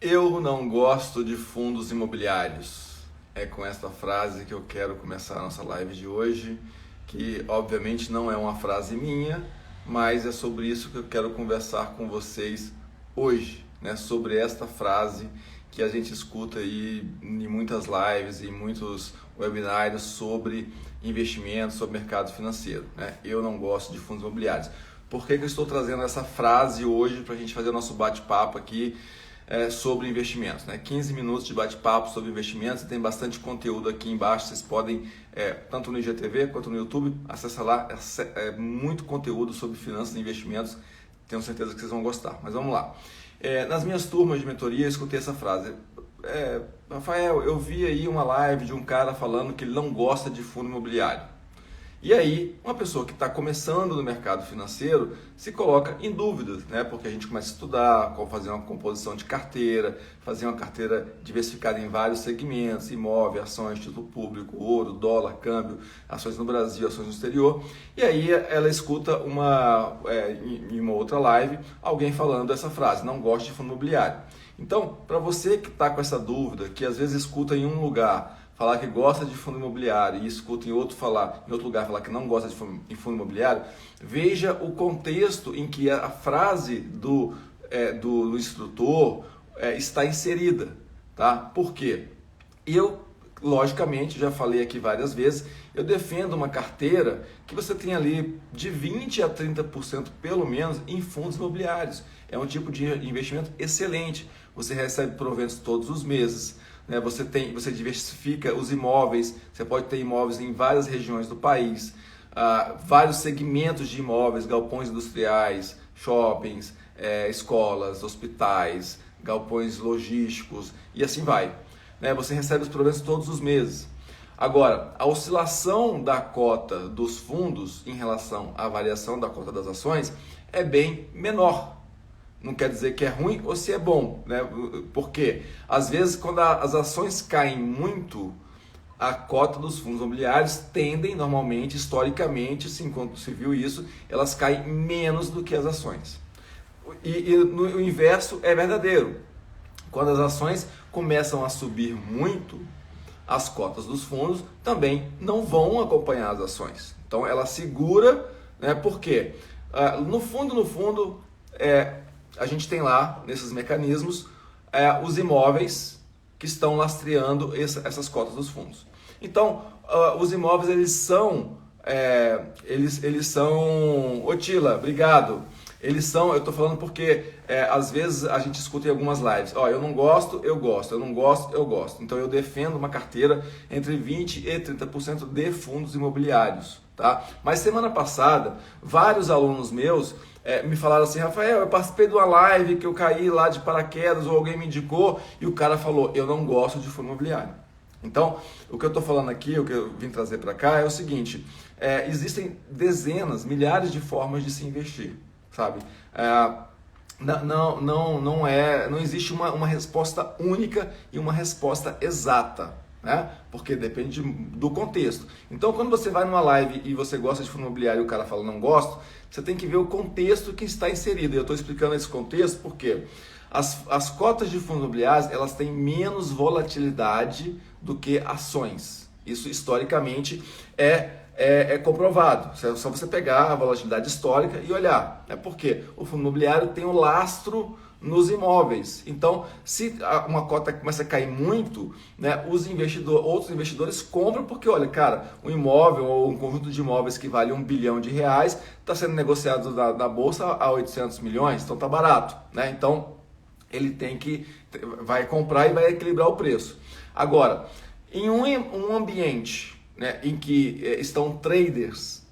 Eu não gosto de fundos imobiliários. É com esta frase que eu quero começar a nossa live de hoje, que obviamente não é uma frase minha, mas é sobre isso que eu quero conversar com vocês hoje, né? Sobre esta frase que a gente escuta aí em muitas lives e muitos webinários sobre investimentos, sobre mercado financeiro, né? Eu não gosto de fundos imobiliários. Por que eu estou trazendo essa frase hoje para a gente fazer nosso bate-papo aqui? Sobre investimentos, né? 15 minutos de bate-papo sobre investimentos, tem bastante conteúdo aqui embaixo, vocês podem, tanto no IGTV quanto no YouTube, acessar lá, muito conteúdo sobre finanças e investimentos, tenho certeza que vocês vão gostar, mas vamos lá. Nas minhas turmas de mentoria eu escutei essa frase, Rafael, eu vi aí uma live de um cara falando que ele não gosta de fundo imobiliário. E aí, uma pessoa que está começando no mercado financeiro se coloca em dúvidas, né? Porque a gente começa a estudar, como fazer uma composição de carteira, fazer uma carteira diversificada em vários segmentos, imóvel, ações, título público, ouro, dólar, câmbio, ações no Brasil, ações no exterior. E aí ela escuta em uma outra live alguém falando essa frase, não gosto de fundo imobiliário. Então, para você que está com essa dúvida, que às vezes escuta em um lugar falar que gosta de fundo imobiliário e escuta em outro lugar falar que não gosta de fundo imobiliário, veja o contexto em que a frase do instrutor está inserida, tá? Por quê? Eu, logicamente, já falei aqui várias vezes, eu defendo uma carteira que você tem ali de 20 a 30% pelo menos em fundos imobiliários. É um tipo de investimento excelente. Você recebe proventos todos os meses. Você diversifica os imóveis, você pode ter imóveis em várias regiões do país, vários segmentos de imóveis, galpões industriais, shoppings, escolas, hospitais, galpões logísticos e assim vai. Você recebe os proventos todos os meses. Agora, a oscilação da cota dos fundos em relação à variação da cota das ações é bem menor. Não quer dizer que é ruim ou se é bom, né? Porque às vezes quando as ações caem muito, a cota dos fundos imobiliários tendem normalmente, historicamente, quando se viu isso, elas caem menos do que as ações. E no inverso é verdadeiro. Quando as ações começam a subir muito, as cotas dos fundos também não vão acompanhar as ações. Então ela segura, né? Porque no fundo, a gente tem lá, nesses mecanismos, os imóveis que estão lastreando essas cotas dos fundos. Então, os imóveis, eles são... Ô Tila, obrigado. Eu estou falando porque, às vezes, a gente escuta em algumas lives. Eu não gosto, eu gosto. Eu não gosto, eu gosto. Então, eu defendo uma carteira entre 20% e 30% de fundos imobiliários. Tá? Mas, semana passada, vários alunos meus me falaram assim, Rafael, eu participei de uma live que eu caí lá de paraquedas ou alguém me indicou e o cara falou, eu não gosto de fundo imobiliário. Então, o que eu estou falando aqui, o que eu vim trazer para cá é o seguinte, existem dezenas, milhares de formas de se investir, sabe? Não existe uma resposta única e uma resposta exata, né? Porque depende do contexto. Então, quando você vai numa live e você gosta de fundo imobiliário e o cara fala não gosto, você tem que ver o contexto que está inserido. E eu estou explicando esse contexto porque as cotas de fundos imobiliários, elas têm menos volatilidade do que ações. Isso historicamente é comprovado. É só você pegar a volatilidade histórica e olhar. Porque o fundo imobiliário tem um lastro nos imóveis. Então, se uma cota começa a cair muito, né, outros investidores compram porque, olha, cara, um imóvel ou um conjunto de imóveis que vale R$1 bilhão está sendo negociado na bolsa a 800 milhões, então tá barato, né? Então, ele vai comprar e vai equilibrar o preço. Agora, em um ambiente, né, em que estão traders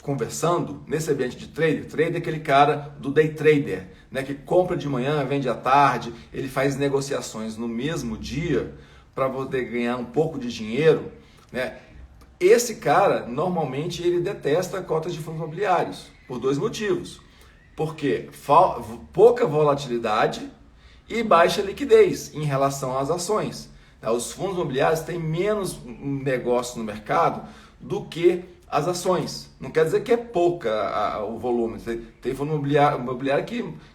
conversando, nesse ambiente de trader é aquele cara do day trader, né, que compra de manhã, vende à tarde, ele faz negociações no mesmo dia para poder ganhar um pouco de dinheiro, né? Esse cara, normalmente, ele detesta cotas de fundos imobiliários, por dois motivos. Porque pouca volatilidade e baixa liquidez em relação às ações. Os fundos imobiliários têm menos negócio no mercado do que as ações. Não quer dizer que é pouca o volume. Tem fundo imobiliário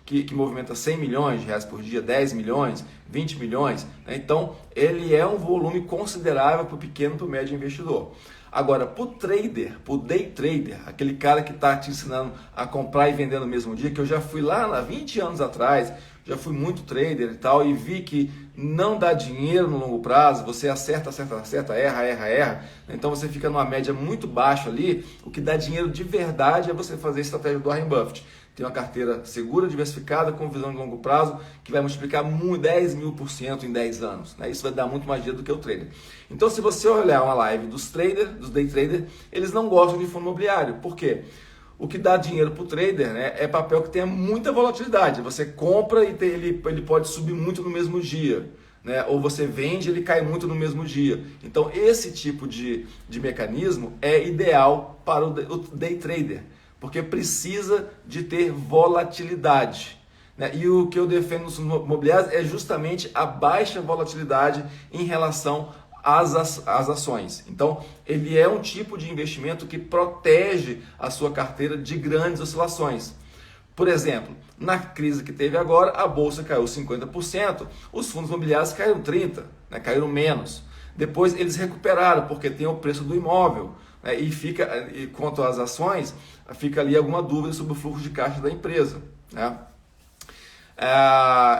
que movimenta 100 milhões de reais por dia, 10 milhões, 20 milhões. Né? Então, ele é um volume considerável para o pequeno e para o médio investidor. Agora, para o trader, para o day trader, aquele cara que está te ensinando a comprar e vender no mesmo dia, que eu já fui lá há 20 anos atrás, já fui muito trader e tal, e vi que não dá dinheiro no longo prazo, você acerta, erra. Então você fica numa média muito baixa ali. O que dá dinheiro de verdade é você fazer a estratégia do Warren Buffett. Tem uma carteira segura, diversificada, com visão de longo prazo, que vai multiplicar 10.000% em 10 anos. Né? Isso vai dar muito mais dinheiro do que o trader. Então, se você olhar uma live dos traders, dos day traders, eles não gostam de fundo imobiliário. Por quê? O que dá dinheiro para o trader, né, é papel que tenha muita volatilidade. Você compra e ele pode subir muito no mesmo dia. Né? Ou você vende e ele cai muito no mesmo dia. Então, esse tipo de mecanismo é ideal para o day trader, porque precisa de ter volatilidade. Né? E o que eu defendo nos fundos imobiliários é justamente a baixa volatilidade em relação às ações. Então, ele é um tipo de investimento que protege a sua carteira de grandes oscilações. Por exemplo, na crise que teve agora, a bolsa caiu 50%, os fundos imobiliários caíram 30%, né? Caíram menos. Depois eles recuperaram, porque tem o preço do imóvel. Né? E quanto às ações, fica ali alguma dúvida sobre o fluxo de caixa da empresa. Né?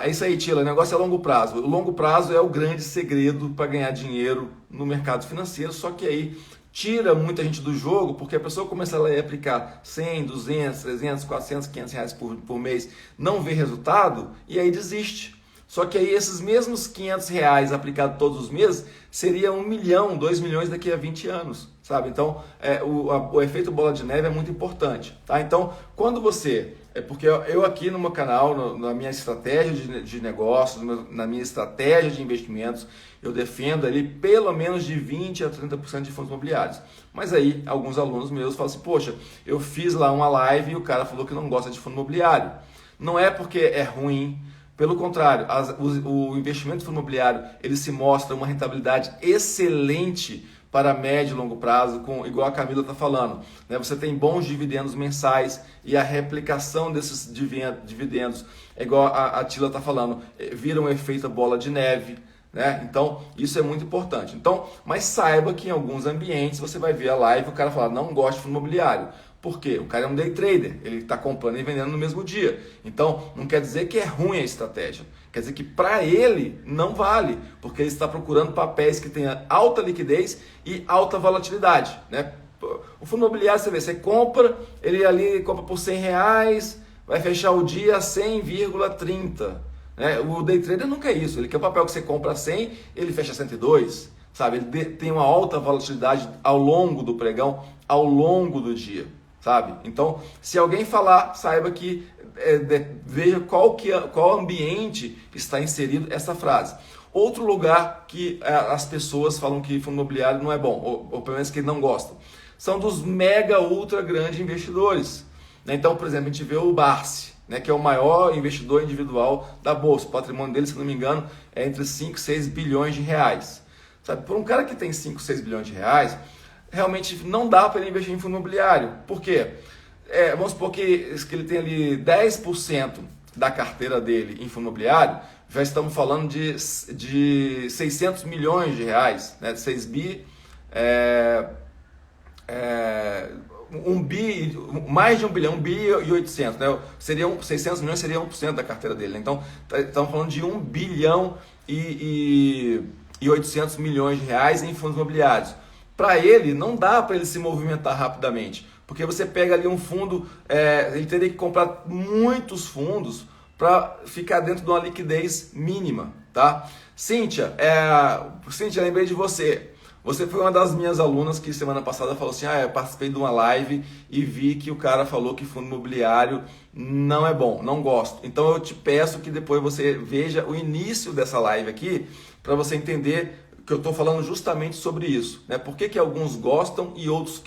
É isso aí, Tila. O negócio é longo prazo. O longo prazo é o grande segredo para ganhar dinheiro no mercado financeiro, só que aí tira muita gente do jogo, porque a pessoa começa a aplicar 100, 200, 300, 400, 500 reais por mês, não vê resultado e aí desiste. Só que aí esses mesmos 500 reais aplicados todos os meses seria 1 milhão, 2 milhões daqui a 20 anos, sabe? Então, o efeito bola de neve é muito importante, tá? Então, quando você... porque eu aqui no meu canal, na minha estratégia de negócios, na minha estratégia de investimentos, eu defendo ali pelo menos de 20% a 30% de fundos imobiliários. Mas aí, alguns alunos meus falam assim, poxa, eu fiz lá uma live e o cara falou que não gosta de fundo imobiliário. Não é porque é ruim. Pelo contrário, o investimento imobiliário ele se mostra uma rentabilidade excelente para médio e longo prazo, igual a Camila está falando. Né? Você tem bons dividendos mensais e a replicação desses dividendos, igual a Tila está falando, vira um efeito bola de neve. Né? Então, isso é muito importante. Então, mas saiba que em alguns ambientes você vai ver a live e o cara fala, não gosto de fundo imobiliário. Por quê? O cara é um day trader, ele está comprando e vendendo no mesmo dia. Então, não quer dizer que é ruim a estratégia. Quer dizer que para ele não vale, porque ele está procurando papéis que tenham alta liquidez e alta volatilidade. Né? O fundo imobiliário, você compra, ele ali compra por 100 reais, vai fechar o dia a 100,30. Né? O day trader não quer isso, ele quer o papel que você compra a 100, ele fecha a 102. Sabe? Ele tem uma alta volatilidade ao longo do pregão, ao longo do dia. Sabe? Então, se alguém falar, saiba que veja qual ambiente está inserido essa frase. Outro lugar que as pessoas falam que fundo imobiliário não é bom, ou pelo menos que não gostam, são dos mega, ultra grandes investidores. Então, por exemplo, a gente vê o Barsi, né, que é o maior investidor individual da Bolsa. O patrimônio dele, se não me engano, é entre 5 e 6 bilhões de reais. Sabe? Por um cara que tem 5, 6 bilhões de reais, realmente não dá para ele investir em fundo imobiliário. Por quê? Vamos supor que ele tem ali 10% da carteira dele em fundo imobiliário, já estamos falando de 600 milhões de reais, né? 6 bi, mais de 1 bilhão, 1 bi e 800, né? 600 milhões seria 1% da carteira dele. Então, estamos falando de 1 bilhão e 800 milhões de reais em fundos imobiliários. Para ele, não dá para ele se movimentar rapidamente, porque você pega ali um fundo, ele teria que comprar muitos fundos para ficar dentro de uma liquidez mínima, tá? Cíntia, lembrei de você. Você foi uma das minhas alunas que semana passada falou assim, eu participei de uma live e vi que o cara falou que fundo imobiliário não é bom, não gosto. Então eu te peço que depois você veja o início dessa live aqui, para você entender que eu estou falando justamente sobre isso, né? Por que alguns gostam e outros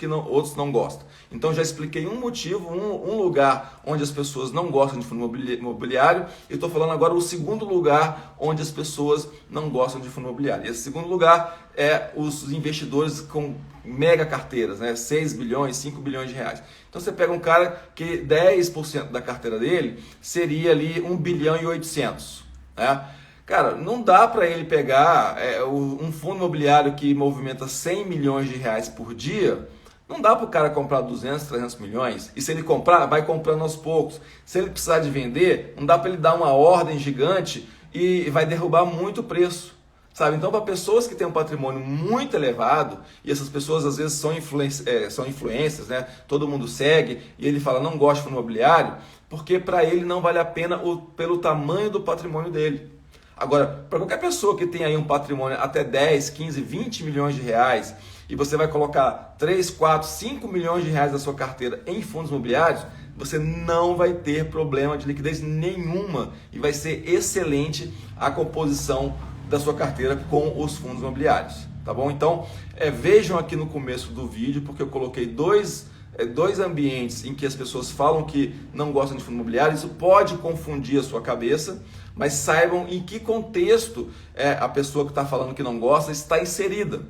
não gostam. Então já expliquei um motivo, um lugar onde as pessoas não gostam de fundo imobiliário, e estou falando agora o segundo lugar onde as pessoas não gostam de fundo imobiliário. E esse segundo lugar é os investidores com mega carteiras, né? 6 bilhões, 5 bilhões de reais. Então você pega um cara que 10% da carteira dele seria ali 1 bilhão e 800, né? Cara, não dá para ele pegar um fundo imobiliário que movimenta 100 milhões de reais por dia, não dá para o cara comprar 200, 300 milhões, e se ele comprar, vai comprando aos poucos. Se ele precisar de vender, não dá para ele dar uma ordem gigante e vai derrubar muito o preço, sabe? Então, para pessoas que têm um patrimônio muito elevado, e essas pessoas às vezes são influências, né? Todo mundo segue, e ele fala, não gosto de fundo imobiliário, porque para ele não vale a pena pelo tamanho do patrimônio dele. Agora, para qualquer pessoa que tem aí um patrimônio até 10, 15, 20 milhões de reais e você vai colocar 3, 4, 5 milhões de reais da sua carteira em fundos imobiliários, você não vai ter problema de liquidez nenhuma e vai ser excelente a composição da sua carteira com os fundos imobiliários, tá bom? Então, vejam aqui no começo do vídeo, porque eu coloquei dois ambientes em que as pessoas falam que não gostam de fundo imobiliário. Isso pode confundir a sua cabeça, mas saibam em que contexto a pessoa que está falando que não gosta está inserida.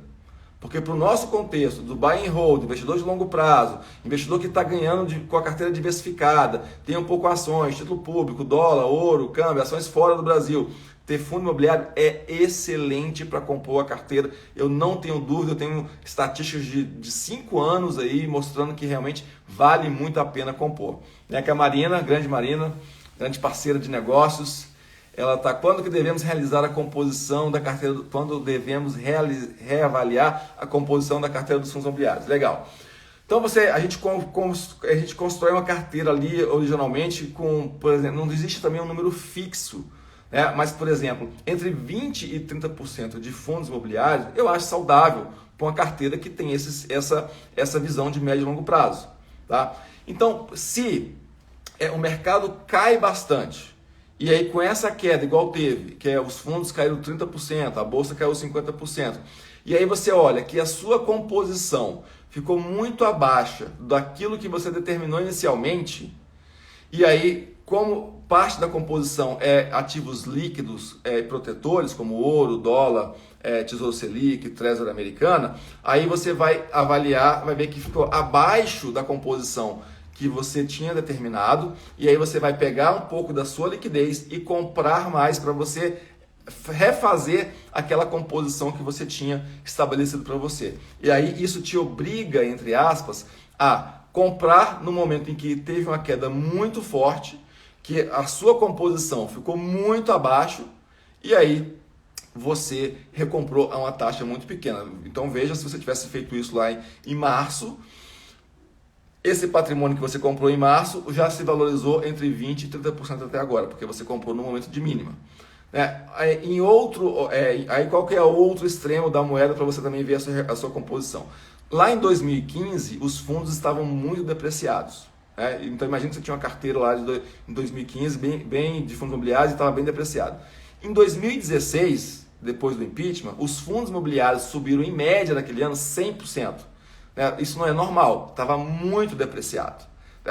Porque para o nosso contexto do buy and hold, investidor de longo prazo, investidor que está ganhando com a carteira diversificada, tem um pouco ações, título público, dólar, ouro, câmbio, ações fora do Brasil, ter fundo imobiliário é excelente para compor a carteira. Eu não tenho dúvida, eu tenho estatísticas de 5 anos aí mostrando que realmente vale muito a pena compor. Que a Marina, grande parceira de negócios, ela está, quando que devemos realizar a composição da carteira, quando devemos reavaliar a composição da carteira dos fundos imobiliários. Legal. Então a gente constrói uma carteira ali originalmente com, por exemplo, não existe também um número fixo, né? Mas, por exemplo, entre 20% e 30% de fundos imobiliários eu acho saudável para uma carteira que tem essa visão de médio e longo prazo. Tá? Então, se o mercado cai bastante, e aí com essa queda igual teve, que os fundos caíram 30%, a bolsa caiu 50%, e aí você olha que a sua composição ficou muito abaixo daquilo que você determinou inicialmente, e aí como parte da composição é ativos líquidos protetores, como ouro, dólar, Tesouro Selic, Treasury Americana, aí você vai avaliar, vai ver que ficou abaixo da composição que você tinha determinado, e aí você vai pegar um pouco da sua liquidez e comprar mais para você refazer aquela composição que você tinha estabelecido para você. E aí isso te obriga, entre aspas, a comprar no momento em que teve uma queda muito forte, que a sua composição ficou muito abaixo, e aí você recomprou a uma taxa muito pequena. Então veja, se você tivesse feito isso lá em março, esse patrimônio que você comprou em março já se valorizou entre 20% e 30% até agora, porque você comprou no momento de mínima. Aí qual que é o outro extremo da moeda para você também ver a sua composição? Lá em 2015, os fundos estavam muito depreciados. Então imagina que você tinha uma carteira lá em 2015 bem de fundos imobiliários e estava bem depreciado. Em 2016, depois do impeachment, os fundos imobiliários subiram em média naquele ano 100%. Isso não é normal, estava muito depreciado.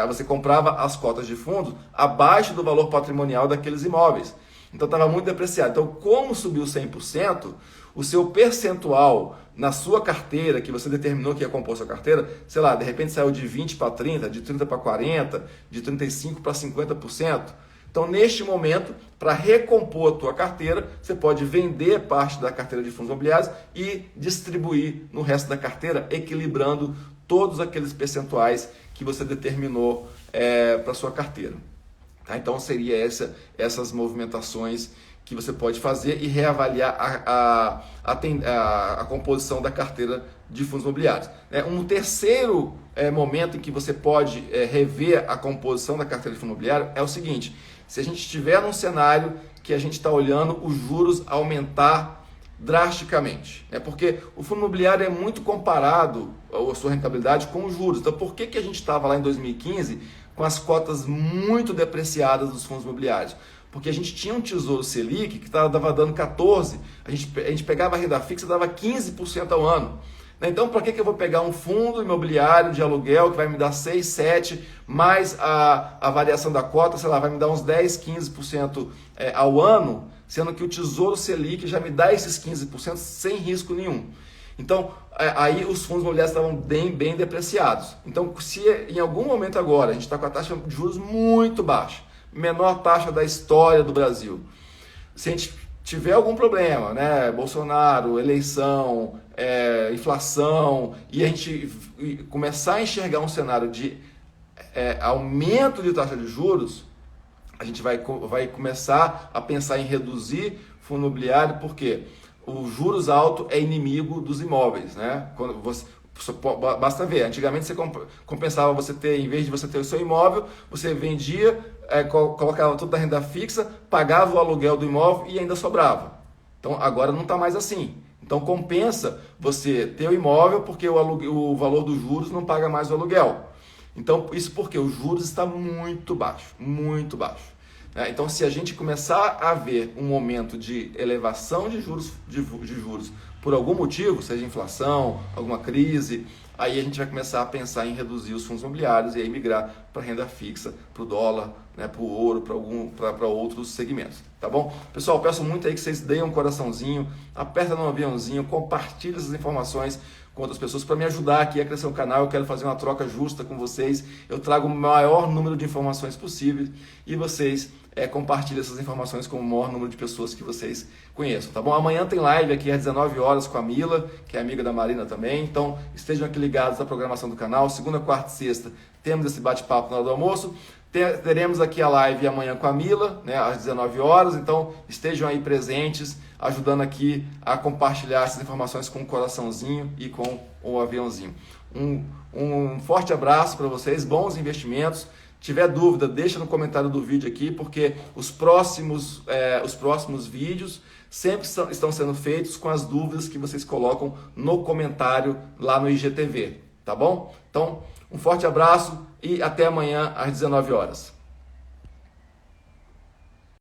Você comprava as cotas de fundos abaixo do valor patrimonial daqueles imóveis. Então estava muito depreciado. Então, como subiu 100%, o seu percentual na sua carteira, que você determinou que ia compor sua carteira, sei lá, de repente saiu de 20% para 30%, de 30% para 40%, de 35% para 50%. Então, neste momento, para recompor a tua carteira, você pode vender parte da carteira de fundos imobiliários e distribuir no resto da carteira, equilibrando todos aqueles percentuais que você determinou para a sua carteira. Tá? Então, seria essas movimentações que você pode fazer e reavaliar a composição da carteira de fundos imobiliários. Um terceiro momento em que você pode rever a composição da carteira de fundo imobiliário é o seguinte: se a gente estiver num cenário que a gente está olhando os juros aumentar drasticamente, porque o fundo imobiliário é muito comparado a sua rentabilidade com os juros. Então, por que a gente estava lá em 2015 com as cotas muito depreciadas dos fundos imobiliários? Porque a gente tinha um Tesouro Selic que estava dando 14%, a gente pegava a renda fixa e dava 15% ao ano. Então, para que eu vou pegar um fundo imobiliário de aluguel que vai me dar 6, 7, mais a variação da cota, sei lá, vai me dar uns 10, 15% ao ano, sendo que o Tesouro Selic já me dá esses 15% sem risco nenhum. Então, aí os fundos imobiliários estavam bem depreciados. Então, se em algum momento agora a gente está com a taxa de juros muito baixa, menor taxa da história do Brasil, se a gente tiver algum problema, né, Bolsonaro, eleição, inflação, e a gente começar a enxergar um cenário de aumento de taxa de juros, a gente vai começar a pensar em reduzir fundo imobiliário, porque o juros alto é inimigo dos imóveis, né? Quando basta ver, antigamente você compensava você ter, em vez de você ter o seu imóvel, você vendia, colocava toda a renda fixa, pagava o aluguel do imóvel e ainda sobrava. Então agora não está mais assim. Então compensa você ter o imóvel porque o valor dos juros não paga mais o aluguel. Então isso porque os juros está muito baixo, muito baixo. Então, se a gente começar a ver um momento de elevação de juros por algum motivo, seja inflação, alguma crise, aí a gente vai começar a pensar em reduzir os fundos imobiliários e aí migrar para renda fixa, para o dólar, né, para o ouro, para outros segmentos, tá bom? Pessoal, peço muito aí que vocês deem um coraçãozinho, aperta no aviãozinho, compartilhe essas informações com outras pessoas para me ajudar aqui a crescer o canal. Eu quero fazer uma troca justa com vocês. Eu trago o maior número de informações possíveis e vocês compartilhem essas informações com o maior número de pessoas que vocês conheçam, tá bom? Amanhã tem live aqui às 19 horas com a Mila, que é amiga da Marina também, então estejam aqui ligados à programação do canal. Segunda, quarta e sexta temos esse bate-papo na hora do almoço. Teremos aqui a live amanhã com a Mila, né, às 19 horas, então estejam aí presentes, ajudando aqui a compartilhar essas informações com o coraçãozinho e com o aviãozinho. Um forte abraço para vocês, bons investimentos. Se tiver dúvida, deixa no comentário do vídeo aqui, porque os próximos vídeos sempre estão sendo feitos com as dúvidas que vocês colocam no comentário lá no IGTV, tá bom? Então, um forte abraço e até amanhã às 19 horas.